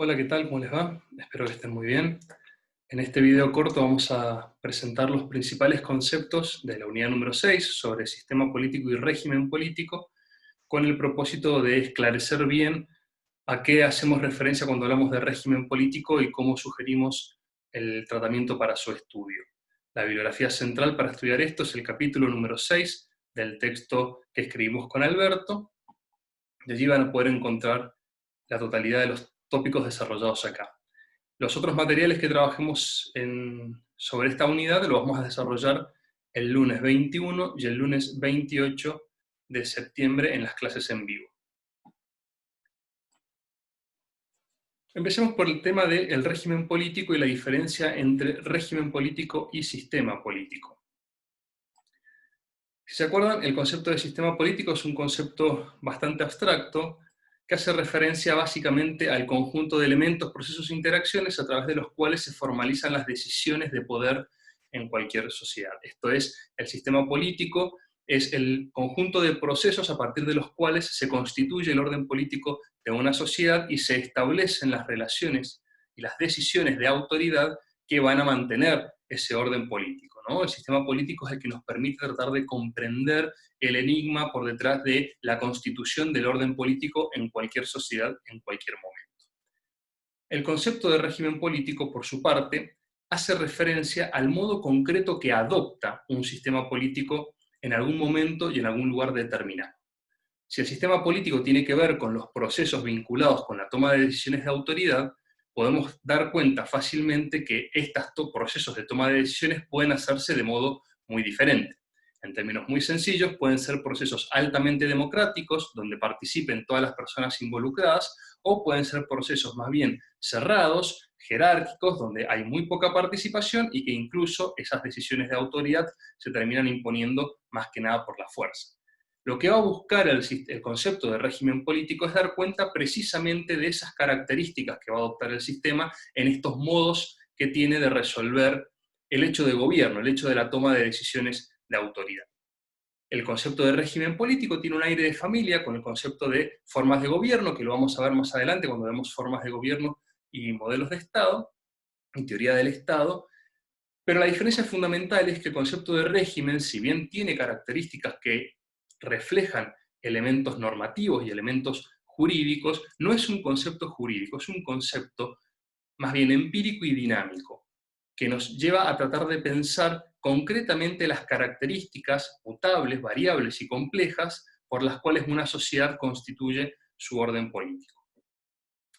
Hola, ¿qué tal? ¿Cómo les va? Espero que estén muy bien. En este video corto vamos a presentar los principales conceptos de la unidad número 6 sobre sistema político y régimen político, con el propósito de esclarecer bien a qué hacemos referencia cuando hablamos de régimen político y cómo sugerimos el tratamiento para su estudio. La bibliografía central para estudiar esto es el capítulo número 6 del texto que escribimos con Alberto, y allí van a poder encontrar la totalidad de los tópicos desarrollados acá. Los otros materiales que trabajemos sobre esta unidad los vamos a desarrollar el lunes 21 y el lunes 28 de septiembre en las clases en vivo. Empecemos por el tema del régimen político y la diferencia entre régimen político y sistema político. Si se acuerdan, el concepto de sistema político es un concepto bastante abstracto que hace referencia básicamente al conjunto de elementos, procesos e interacciones a través de los cuales se formalizan las decisiones de poder en cualquier sociedad. Esto es, el sistema político es el conjunto de procesos a partir de los cuales se constituye el orden político de una sociedad y se establecen las relaciones y las decisiones de autoridad que van a mantener ese orden político, ¿no? El sistema político es el que nos permite tratar de comprender el enigma por detrás de la constitución del orden político en cualquier sociedad, en cualquier momento. El concepto de régimen político, por su parte, hace referencia al modo concreto que adopta un sistema político en algún momento y en algún lugar determinado. Si el sistema político tiene que ver con los procesos vinculados con la toma de decisiones de autoridad, podemos dar cuenta fácilmente que estos procesos de toma de decisiones pueden hacerse de modo muy diferente. En términos muy sencillos, pueden ser procesos altamente democráticos, donde participen todas las personas involucradas, o pueden ser procesos más bien cerrados, jerárquicos, donde hay muy poca participación y que incluso esas decisiones de autoridad se terminan imponiendo más que nada por la fuerza. Lo que va a buscar el concepto de régimen político es dar cuenta precisamente de esas características que va a adoptar el sistema en estos modos que tiene de resolver el hecho de gobierno, el hecho de la toma de decisiones de autoridad. El concepto de régimen político tiene un aire de familia con el concepto de formas de gobierno, que lo vamos a ver más adelante cuando vemos formas de gobierno y modelos de Estado, y teoría del Estado, pero la diferencia fundamental es que el concepto de régimen, si bien tiene características que reflejan elementos normativos y elementos jurídicos, no es un concepto jurídico, es un concepto más bien empírico y dinámico, que nos lleva a tratar de pensar concretamente las características mutables, variables y complejas por las cuales una sociedad constituye su orden político.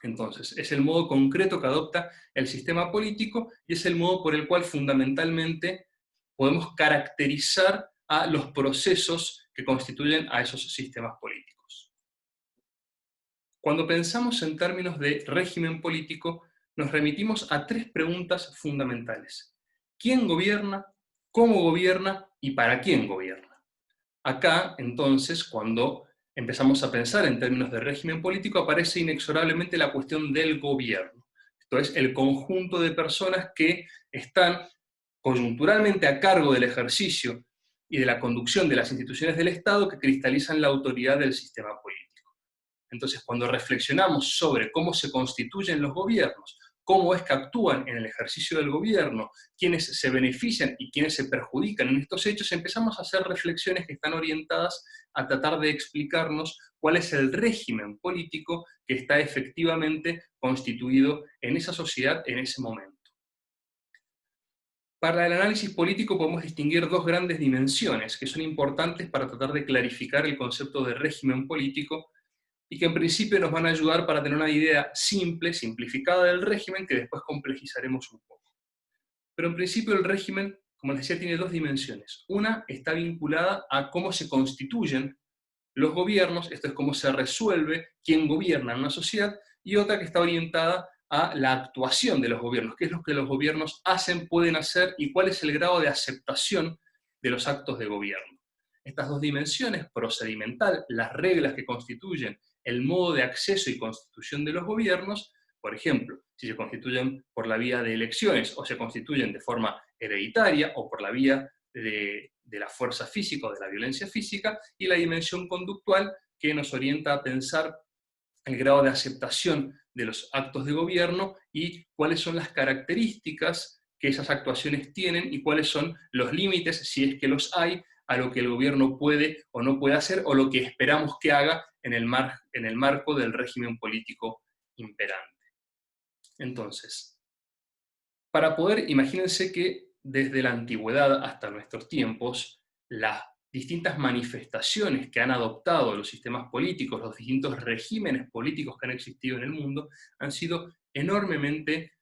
Entonces, es el modo concreto que adopta el sistema político y es el modo por el cual fundamentalmente podemos caracterizar a los procesos que constituyen a esos sistemas políticos. Cuando pensamos en términos de régimen político, nos remitimos a tres preguntas fundamentales. ¿Quién gobierna? ¿Cómo gobierna? ¿Y para quién gobierna? Acá, entonces, cuando empezamos a pensar en términos de régimen político, aparece inexorablemente la cuestión del gobierno. Esto es, el conjunto de personas que están coyunturalmente a cargo del ejercicio y de la conducción de las instituciones del Estado que cristalizan la autoridad del sistema político. Entonces, cuando reflexionamos sobre cómo se constituyen los gobiernos, cómo es que actúan en el ejercicio del gobierno, quiénes se benefician y quiénes se perjudican en estos hechos, empezamos a hacer reflexiones que están orientadas a tratar de explicarnos cuál es el régimen político que está efectivamente constituido en esa sociedad en ese momento. Para el análisis político podemos distinguir dos grandes dimensiones que son importantes para tratar de clarificar el concepto de régimen político y que en principio nos van a ayudar para tener una idea simple, simplificada del régimen, que después complejizaremos un poco. Pero en principio el régimen, como les decía, tiene dos dimensiones. Una está vinculada a cómo se constituyen los gobiernos, esto es cómo se resuelve quién gobierna en una sociedad, y otra que está orientada a la actuación de los gobiernos, qué es lo que los gobiernos hacen, pueden hacer, y cuál es el grado de aceptación de los actos de gobierno. Estas dos dimensiones, procedimental, las reglas que constituyen el modo de acceso y constitución de los gobiernos, por ejemplo, si se constituyen por la vía de elecciones o se constituyen de forma hereditaria o por la vía de la fuerza física o de la violencia física, y la dimensión conductual que nos orienta a pensar el grado de aceptación de los actos de gobierno y cuáles son las características que esas actuaciones tienen y cuáles son los límites, si es que los hay, a lo que el gobierno puede o no puede hacer, o lo que esperamos que haga en el marco del régimen político imperante. Entonces, para poder, imagínense que desde la antigüedad hasta nuestros tiempos, las distintas manifestaciones que han adoptado los sistemas políticos, los distintos regímenes políticos que han existido en el mundo, han sido enormemente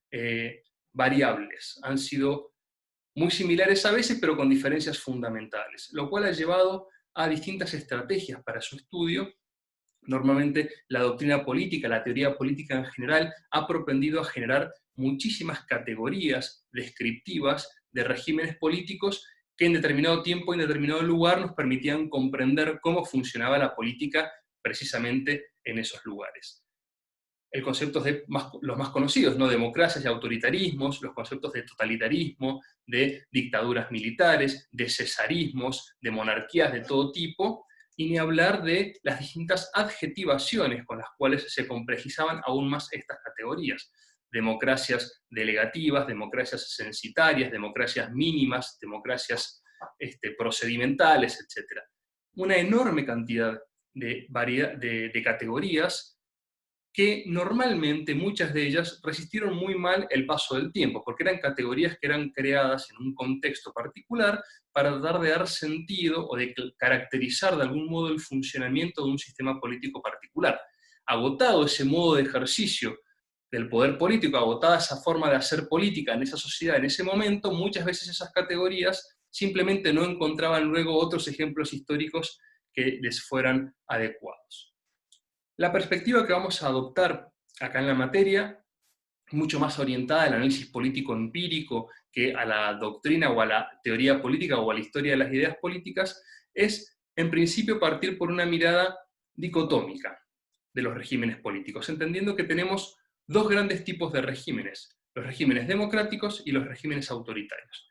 variables, han sido muy similares a veces, pero con diferencias fundamentales, lo cual ha llevado a distintas estrategias para su estudio. Normalmente la doctrina política, la teoría política en general, ha propendido a generar muchísimas categorías descriptivas de regímenes políticos que en determinado tiempo, en determinado lugar, nos permitían comprender cómo funcionaba la política precisamente en esos lugares. El concepto de los más conocidos, ¿no? Democracias y autoritarismos, los conceptos de totalitarismo, de dictaduras militares, de cesarismos, de monarquías de todo tipo, y ni hablar de las distintas adjetivaciones con las cuales se complejizaban aún más estas categorías. Democracias delegativas, democracias censitarias, democracias mínimas, democracias procedimentales, etc. Una enorme cantidad de categorías que normalmente muchas de ellas resistieron muy mal el paso del tiempo, porque eran categorías que eran creadas en un contexto particular para tratar de dar sentido o de caracterizar de algún modo el funcionamiento de un sistema político particular. Agotado ese modo de ejercicio del poder político, agotada esa forma de hacer política en esa sociedad en ese momento, muchas veces esas categorías simplemente no encontraban luego otros ejemplos históricos que les fueran adecuados. La perspectiva que vamos a adoptar acá en la materia, mucho más orientada al análisis político empírico que a la doctrina o a la teoría política o a la historia de las ideas políticas, es en principio partir por una mirada dicotómica de los regímenes políticos, entendiendo que tenemos dos grandes tipos de regímenes, los regímenes democráticos y los regímenes autoritarios.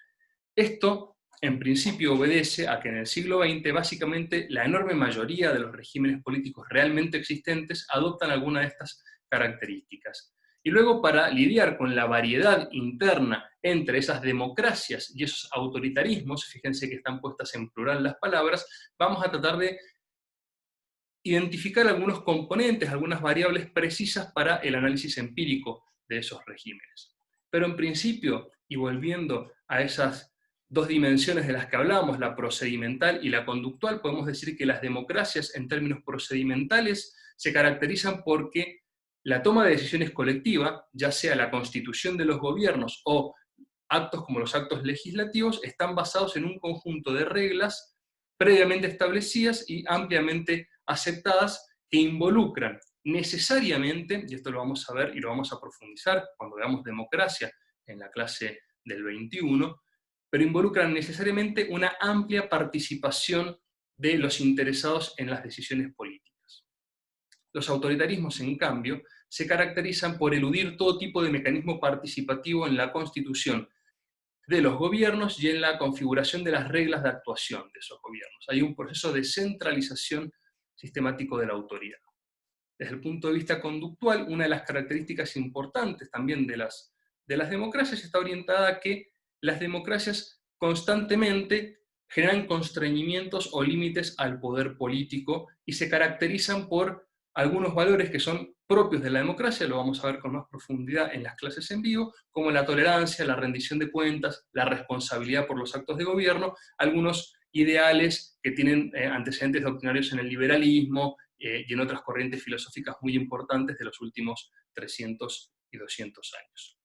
Esto en principio obedece a que en el siglo XX básicamente la enorme mayoría de los regímenes políticos realmente existentes adoptan alguna de estas características. Y luego, para lidiar con la variedad interna entre esas democracias y esos autoritarismos, fíjense que están puestas en plural las palabras, vamos a tratar de identificar algunos componentes, algunas variables precisas para el análisis empírico de esos regímenes. Pero en principio, y volviendo a esas dos dimensiones de las que hablamos, la procedimental y la conductual, podemos decir que las democracias en términos procedimentales se caracterizan porque la toma de decisiones colectiva, ya sea la constitución de los gobiernos o actos como los actos legislativos, están basados en un conjunto de reglas previamente establecidas y ampliamente aceptadas que involucran necesariamente, y esto lo vamos a ver y lo vamos a profundizar cuando veamos democracia en la clase del 21, pero involucran necesariamente una amplia participación de los interesados en las decisiones políticas. Los autoritarismos, en cambio, se caracterizan por eludir todo tipo de mecanismo participativo en la constitución de los gobiernos y en la configuración de las reglas de actuación de esos gobiernos. Hay un proceso de centralización sistemático de la autoridad. Desde el punto de vista conductual, una de las características importantes también de las democracias está orientada a que las democracias constantemente generan constreñimientos o límites al poder político y se caracterizan por algunos valores que son propios de la democracia, lo vamos a ver con más profundidad en las clases en vivo, como la tolerancia, la rendición de cuentas, la responsabilidad por los actos de gobierno, algunos ideales que tienen antecedentes doctrinarios en el liberalismo y en otras corrientes filosóficas muy importantes de los últimos 300 y 200 años.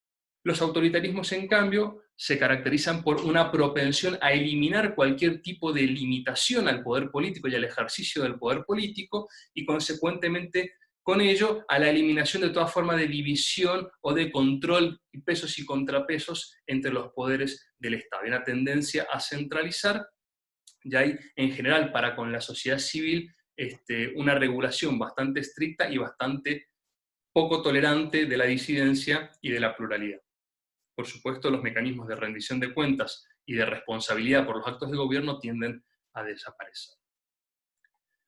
Los autoritarismos, en cambio, se caracterizan por una propensión a eliminar cualquier tipo de limitación al poder político y al ejercicio del poder político, y consecuentemente con ello a la eliminación de toda forma de división o de control, pesos y contrapesos entre los poderes del Estado. Hay una tendencia a centralizar, y hay en general para con la sociedad civil una regulación bastante estricta y bastante poco tolerante de la disidencia y de la pluralidad. Por supuesto, los mecanismos de rendición de cuentas y de responsabilidad por los actos de gobierno tienden a desaparecer.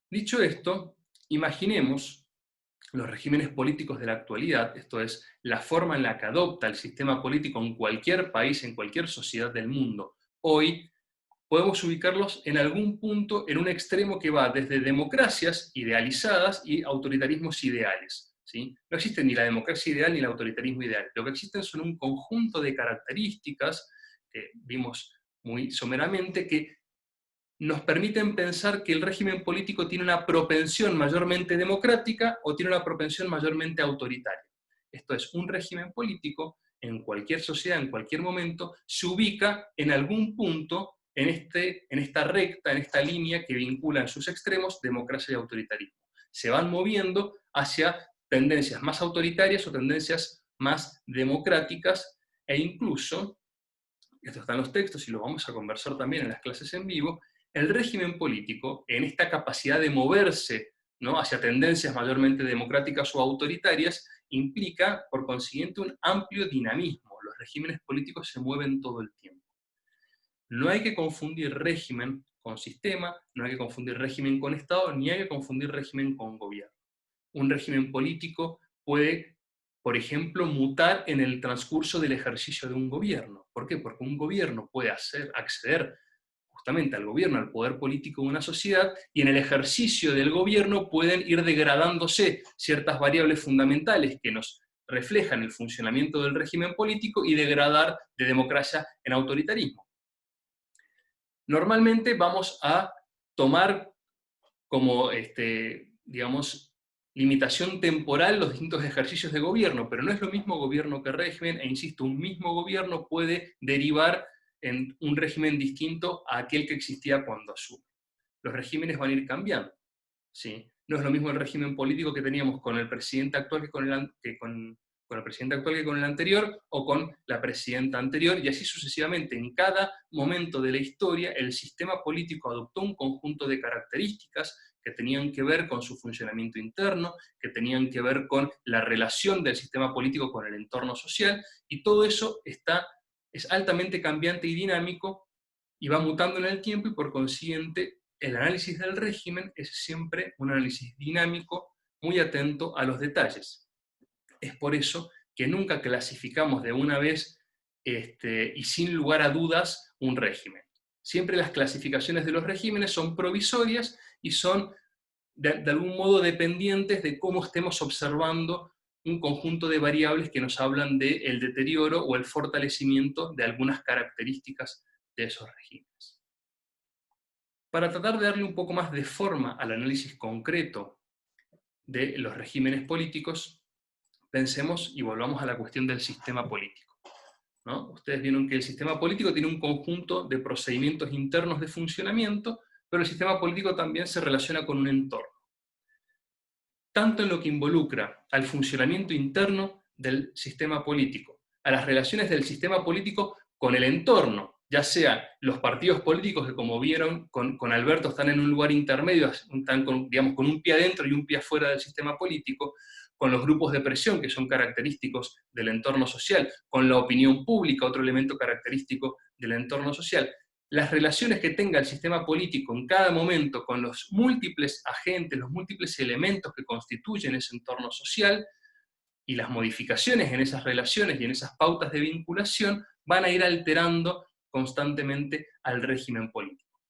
Dicho esto, imaginemos los regímenes políticos de la actualidad, esto es, la forma en la que adopta el sistema político en cualquier país, en cualquier sociedad del mundo, hoy podemos ubicarlos en algún punto en un extremo que va desde democracias idealizadas y autoritarismos ideales. ¿Sí? No existe ni la democracia ideal ni el autoritarismo ideal. Lo que existen son un conjunto de características que vimos muy someramente que nos permiten pensar que el régimen político tiene una propensión mayormente democrática o tiene una propensión mayormente autoritaria. Esto es, un régimen político en cualquier sociedad, en cualquier momento, se ubica en algún punto en esta recta, en esta línea que vincula en sus extremos democracia y autoritarismo. Se van moviendo hacia tendencias más autoritarias o tendencias más democráticas, e incluso, esto está en los textos y lo vamos a conversar también en las clases en vivo, el régimen político, en esta capacidad de moverse, ¿no?, hacia tendencias mayormente democráticas o autoritarias, implica, por consiguiente, un amplio dinamismo. Los regímenes políticos se mueven todo el tiempo. No hay que confundir régimen con sistema, no hay que confundir régimen con Estado, ni hay que confundir régimen con gobierno. Un régimen político puede, por ejemplo, mutar en el transcurso del ejercicio de un gobierno. ¿Por qué? Porque un gobierno puede acceder justamente al gobierno, al poder político de una sociedad, y en el ejercicio del gobierno pueden ir degradándose ciertas variables fundamentales que nos reflejan el funcionamiento del régimen político y degradar de democracia en autoritarismo. Normalmente vamos a tomar como, digamos, limitación temporal los distintos ejercicios de gobierno, pero no es lo mismo gobierno que régimen, e insisto, un mismo gobierno puede derivar en un régimen distinto a aquel que existía cuando asume. Los regímenes van a ir cambiando, ¿sí? No es lo mismo el régimen político que teníamos con el presidente actual con el presidente actual que con el anterior, o con la presidenta anterior, y así sucesivamente. En cada momento de la historia, el sistema político adoptó un conjunto de características que tenían que ver con su funcionamiento interno, que tenían que ver con la relación del sistema político con el entorno social, y todo eso es altamente cambiante y dinámico, y va mutando en el tiempo, y por consiguiente el análisis del régimen es siempre un análisis dinámico, muy atento a los detalles. Es por eso que nunca clasificamos de una vez y sin lugar a dudas un régimen. Siempre las clasificaciones de los regímenes son provisorias y son de algún modo dependientes de cómo estemos observando un conjunto de variables que nos hablan del deterioro o el fortalecimiento de algunas características de esos regímenes. Para tratar de darle un poco más de forma al análisis concreto de los regímenes políticos, pensemos y volvamos a la cuestión del sistema político, ¿no? Ustedes vieron que el sistema político tiene un conjunto de procedimientos internos de funcionamiento, pero el sistema político también se relaciona con un entorno. Tanto en lo que involucra al funcionamiento interno del sistema político, a las relaciones del sistema político con el entorno, ya sea los partidos políticos que, como vieron con Alberto, están en un lugar intermedio, están digamos, con un pie adentro y un pie afuera del sistema político, con los grupos de presión que son característicos del entorno social, con la opinión pública, otro elemento característico del entorno social. Las relaciones que tenga el sistema político en cada momento con los múltiples agentes, los múltiples elementos que constituyen ese entorno social, y las modificaciones en esas relaciones y en esas pautas de vinculación van a ir alterando constantemente al régimen político.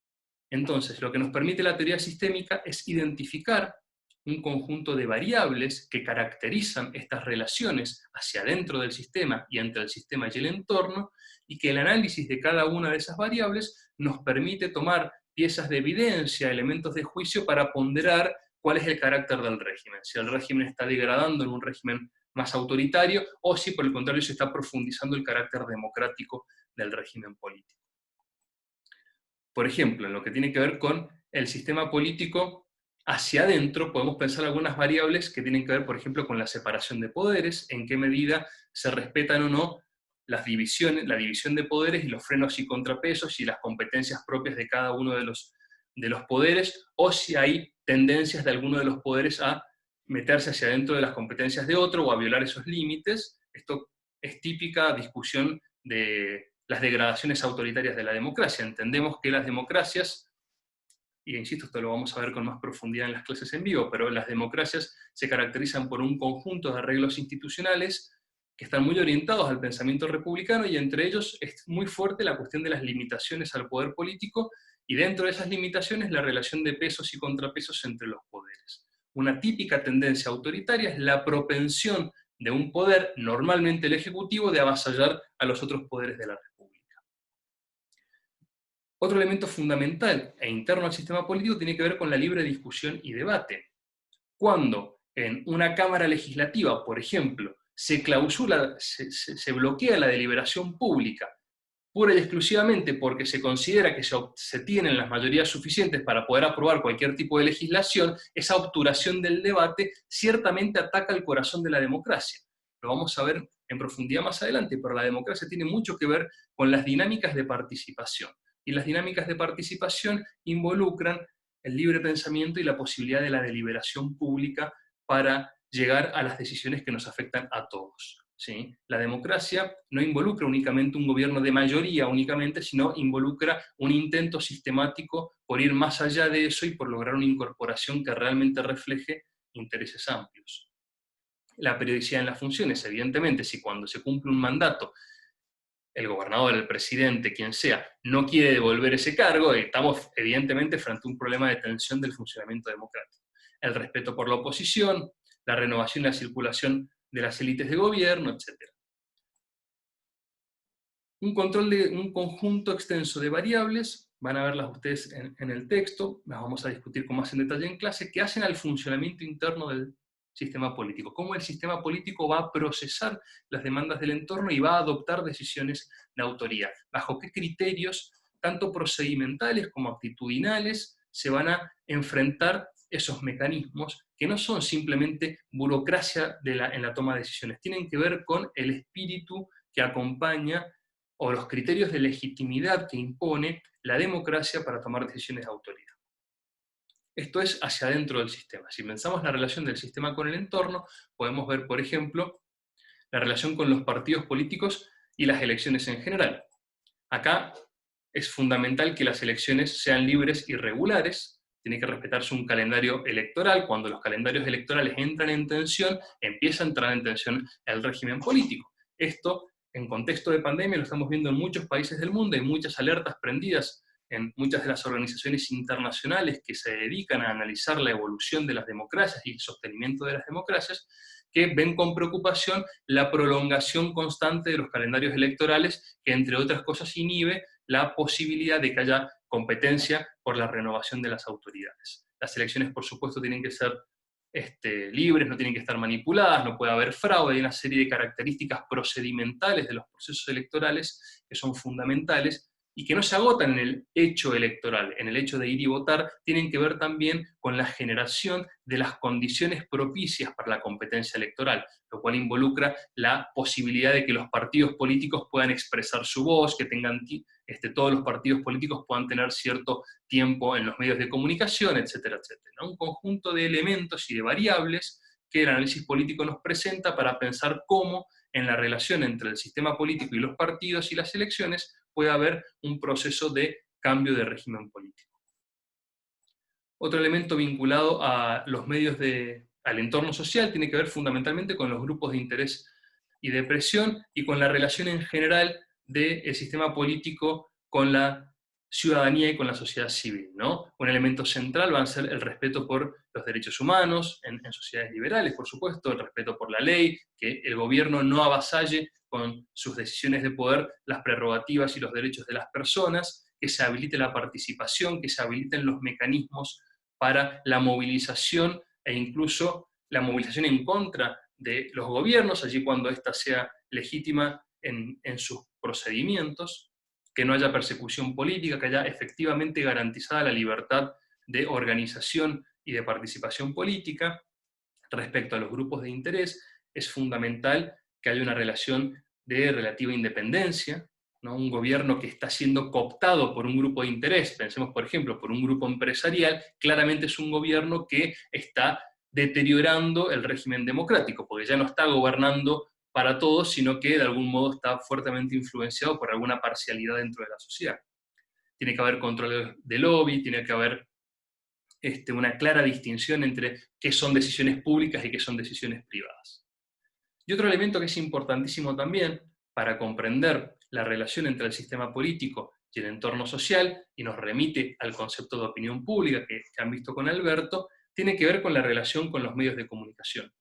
Entonces, lo que nos permite la teoría sistémica es identificar un conjunto de variables que caracterizan estas relaciones hacia adentro del sistema y entre el sistema y el entorno, y que el análisis de cada una de esas variables nos permite tomar piezas de evidencia, elementos de juicio para ponderar cuál es el carácter del régimen, si el régimen está degradando en un régimen más autoritario, o si por el contrario se está profundizando el carácter democrático del régimen político. Por ejemplo, en lo que tiene que ver con el sistema político hacia adentro, podemos pensar algunas variables que tienen que ver, por ejemplo, con la separación de poderes, en qué medida se respetan o no las divisiones, la división de poderes y los frenos y contrapesos y las competencias propias de cada uno de los poderes, o si hay tendencias de alguno de los poderes a meterse hacia adentro de las competencias de otro o a violar esos límites. Esto es típica discusión de las degradaciones autoritarias de la democracia. Entendemos que las democracias y insisto, esto lo vamos a ver con más profundidad en las clases en vivo, pero las democracias se caracterizan por un conjunto de arreglos institucionales que están muy orientados al pensamiento republicano, y entre ellos es muy fuerte la cuestión de las limitaciones al poder político, y dentro de esas limitaciones la relación de pesos y contrapesos entre los poderes. Una típica tendencia autoritaria es la propensión de un poder, normalmente el ejecutivo, de avasallar a los otros poderes de la República. Otro elemento fundamental e interno al sistema político tiene que ver con la libre discusión y debate. Cuando en una Cámara Legislativa, por ejemplo, se clausura, se bloquea la deliberación pública, pura y exclusivamente porque se considera que se tienen las mayorías suficientes para poder aprobar cualquier tipo de legislación, esa obturación del debate ciertamente ataca el corazón de la democracia. Lo vamos a ver en profundidad más adelante, pero la democracia tiene mucho que ver con las dinámicas de participación. Y las dinámicas de participación involucran el libre pensamiento y la posibilidad de la deliberación pública para llegar a las decisiones que nos afectan a todos. ¿Sí? La democracia no involucra únicamente un gobierno de mayoría únicamente, sino involucra un intento sistemático por ir más allá de eso y por lograr una incorporación que realmente refleje intereses amplios. La periodicidad en las funciones, evidentemente, si cuando se cumple un mandato el gobernador, el presidente, quien sea, no quiere devolver ese cargo, estamos evidentemente frente a un problema de tensión del funcionamiento democrático. El respeto por la oposición, la renovación y la circulación de las élites de gobierno, etc. Un control de un conjunto extenso de variables, van a verlas ustedes en el texto, las vamos a discutir con más en detalle en clase, que hacen al funcionamiento interno del sistema político, cómo el sistema político va a procesar las demandas del entorno y va a adoptar decisiones de autoría, bajo qué criterios, tanto procedimentales como actitudinales, se van a enfrentar esos mecanismos que no son simplemente burocracia en la toma de decisiones, tienen que ver con el espíritu que acompaña o los criterios de legitimidad que impone la democracia para tomar decisiones de autoridad. Esto es hacia adentro del sistema. Si pensamos la relación del sistema con el entorno, podemos ver, por ejemplo, la relación con los partidos políticos y las elecciones en general. Acá es fundamental que las elecciones sean libres y regulares, tiene que respetarse un calendario electoral. Cuando los calendarios electorales entran en tensión, empieza a entrar en tensión el régimen político. Esto, en contexto de pandemia, lo estamos viendo en muchos países del mundo, hay muchas alertas prendidas en muchas de las organizaciones internacionales que se dedican a analizar la evolución de las democracias y el sostenimiento de las democracias, que ven con preocupación la prolongación constante de los calendarios electorales, que entre otras cosas inhibe la posibilidad de que haya competencia por la renovación de las autoridades. Las elecciones, por supuesto, tienen que ser libres, no tienen que estar manipuladas, no puede haber fraude, hay una serie de características procedimentales de los procesos electorales que son fundamentales y que no se agotan en el hecho electoral, en el hecho de ir y votar, tienen que ver también con la generación de las condiciones propicias para la competencia electoral, lo cual involucra la posibilidad de que los partidos políticos puedan expresar su voz, que tengan todos los partidos políticos puedan tener cierto tiempo en los medios de comunicación, etcétera, etcétera, ¿no? Un conjunto de elementos y de variables que el análisis político nos presenta para pensar cómo en la relación entre el sistema político y los partidos y las elecciones puede haber un proceso de cambio de régimen político. Otro elemento vinculado a los medios al entorno social tiene que ver fundamentalmente con los grupos de interés y de presión y con la relación en general del sistema político con la ciudadanía y con la sociedad civil, ¿no? Un elemento central va a ser el respeto por los derechos humanos en sociedades liberales, por supuesto, el respeto por la ley, que el gobierno no avasalle con sus decisiones de poder las prerrogativas y los derechos de las personas, que se habilite la participación, que se habiliten los mecanismos para la movilización e incluso la movilización en contra de los gobiernos, allí cuando ésta sea legítima en sus procedimientos, que no haya persecución política, que haya efectivamente garantizada la libertad de organización y de participación política. Respecto a los grupos de interés, es fundamental que haya una relación de relativa independencia, ¿no? Un gobierno que está siendo cooptado por un grupo de interés, pensemos por ejemplo por un grupo empresarial, claramente es un gobierno que está deteriorando el régimen democrático, porque ya no está gobernando para todos, sino que de algún modo está fuertemente influenciado por alguna parcialidad dentro de la sociedad. Tiene que haber control de lobby, tiene que haber una clara distinción entre qué son decisiones públicas y qué son decisiones privadas. Y otro elemento que es importantísimo también para comprender la relación entre el sistema político y el entorno social, y nos remite al concepto de opinión pública que han visto con Alberto, tiene que ver con la relación con los medios de comunicación.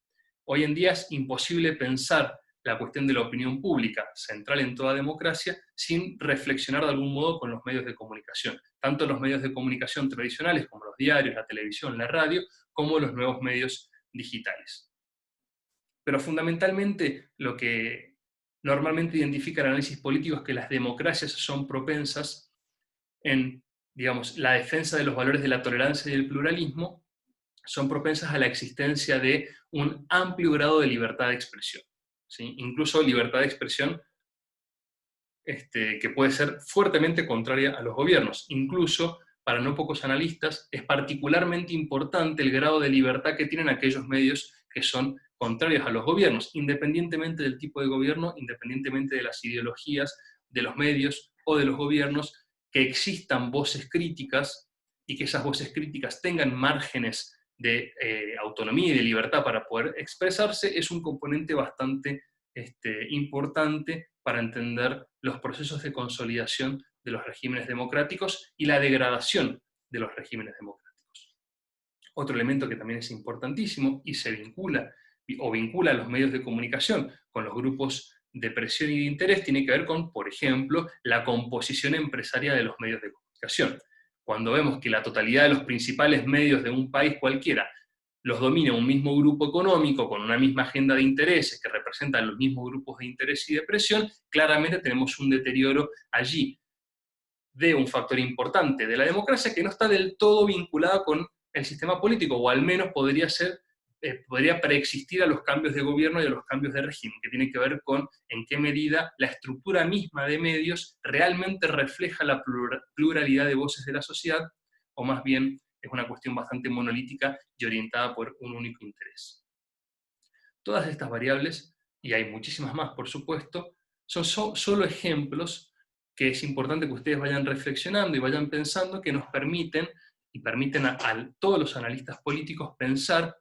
Hoy en día es imposible pensar la cuestión de la opinión pública, central en toda democracia, sin reflexionar de algún modo con los medios de comunicación, tanto los medios de comunicación tradicionales como los diarios, la televisión, la radio, como los nuevos medios digitales. Pero fundamentalmente lo que normalmente identifica el análisis político es que las democracias son propensas en, digamos, la defensa de los valores de la tolerancia y el pluralismo, son propensas a la existencia de un amplio grado de libertad de expresión, ¿sí? Incluso libertad de expresión que puede ser fuertemente contraria a los gobiernos. Incluso, para no pocos analistas, es particularmente importante el grado de libertad que tienen aquellos medios que son contrarios a los gobiernos, independientemente del tipo de gobierno, independientemente de las ideologías de los medios o de los gobiernos, que existan voces críticas y que esas voces críticas tengan márgenes de autonomía y de libertad para poder expresarse, es un componente bastante importante para entender los procesos de consolidación de los regímenes democráticos y la degradación de los regímenes democráticos. Otro elemento que también es importantísimo y se vincula a los medios de comunicación con los grupos de presión y de interés tiene que ver con, por ejemplo, la composición empresaria de los medios de comunicación. Cuando vemos que la totalidad de los principales medios de un país cualquiera los domina un mismo grupo económico con una misma agenda de intereses que representan los mismos grupos de interés y de presión, claramente tenemos un deterioro allí de un factor importante de la democracia que no está del todo vinculado con el sistema político, o al menos podría preexistir a los cambios de gobierno y a los cambios de régimen, que tiene que ver con en qué medida la estructura misma de medios realmente refleja la pluralidad de voces de la sociedad, o más bien es una cuestión bastante monolítica y orientada por un único interés. Todas estas variables, y hay muchísimas más por supuesto, son solo ejemplos que es importante que ustedes vayan reflexionando y vayan pensando, que nos permiten, y permiten a todos los analistas políticos pensar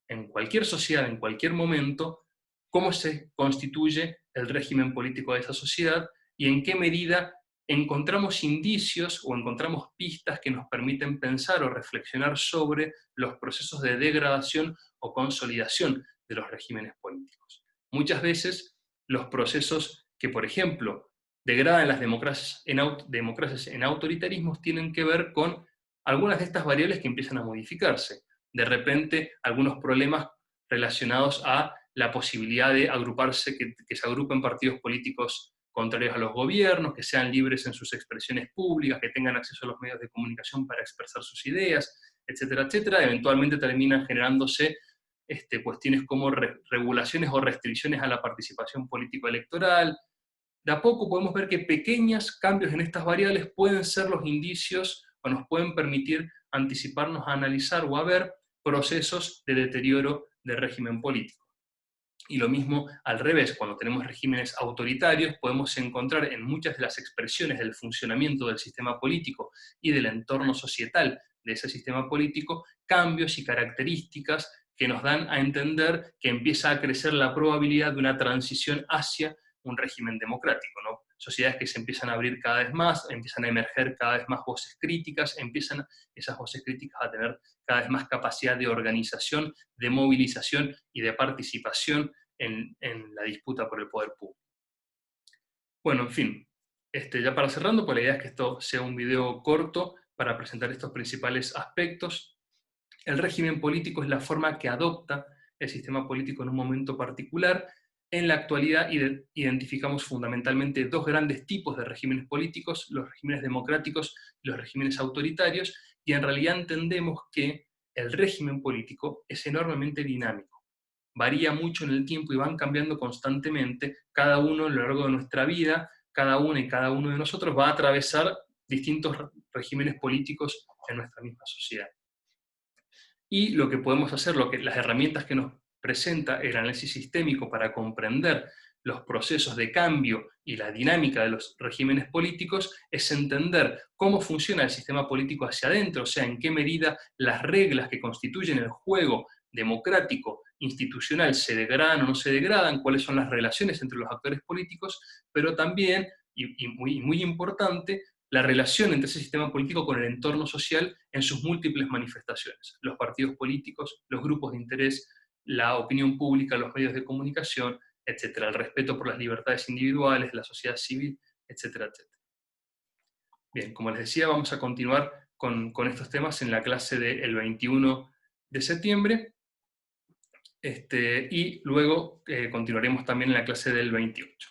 en cualquier sociedad, en cualquier momento, cómo se constituye el régimen político de esa sociedad y en qué medida encontramos indicios o encontramos pistas que nos permiten pensar o reflexionar sobre los procesos de degradación o consolidación de los regímenes políticos. Muchas veces los procesos que, por ejemplo, degradan las democracias en autoritarismos tienen que ver con algunas de estas variables que empiezan a modificarse. De repente, algunos problemas relacionados a la posibilidad de agruparse, que se agrupen partidos políticos contrarios a los gobiernos, que sean libres en sus expresiones públicas, que tengan acceso a los medios de comunicación para expresar sus ideas, etcétera, etcétera. Eventualmente terminan generándose cuestiones como regulaciones o restricciones a la participación político-electoral. De a poco podemos ver que pequeños cambios en estas variables pueden ser los indicios o nos pueden permitir anticiparnos a analizar o a ver procesos de deterioro del régimen político. Y lo mismo al revés, cuando tenemos regímenes autoritarios, podemos encontrar en muchas de las expresiones del funcionamiento del sistema político y del entorno societal de ese sistema político cambios y características que nos dan a entender que empieza a crecer la probabilidad de una transición hacia un régimen democrático, ¿no? Sociedades que se empiezan a abrir cada vez más, empiezan a emerger cada vez más voces críticas, empiezan esas voces críticas a tener cada vez más capacidad de organización, de movilización y de participación en la disputa por el poder público. Bueno, en fin, ya para cerrando, pues la idea es que esto sea un video corto para presentar estos principales aspectos. El régimen político es la forma que adopta el sistema político en un momento particular. En la actualidad identificamos fundamentalmente dos grandes tipos de regímenes políticos, los regímenes democráticos y los regímenes autoritarios, y en realidad entendemos que el régimen político es enormemente dinámico. Varía mucho en el tiempo y van cambiando constantemente, cada uno a lo largo de nuestra vida, cada una y cada uno de nosotros va a atravesar distintos regímenes políticos en nuestra misma sociedad. Y lo que podemos hacer, las herramientas que nos presenta el análisis sistémico para comprender los procesos de cambio y la dinámica de los regímenes políticos, es entender cómo funciona el sistema político hacia adentro, o sea, en qué medida las reglas que constituyen el juego democrático, institucional, se degradan o no se degradan, cuáles son las relaciones entre los actores políticos, pero también, y muy importante, la relación entre ese sistema político con el entorno social en sus múltiples manifestaciones. Los partidos políticos, los grupos de interés, la opinión pública, los medios de comunicación, etcétera, el respeto por las libertades individuales, la sociedad civil, etcétera, etcétera. Bien, como les decía, vamos a continuar con estos temas en la clase del 21 de septiembre, y luego continuaremos también en la clase del 28.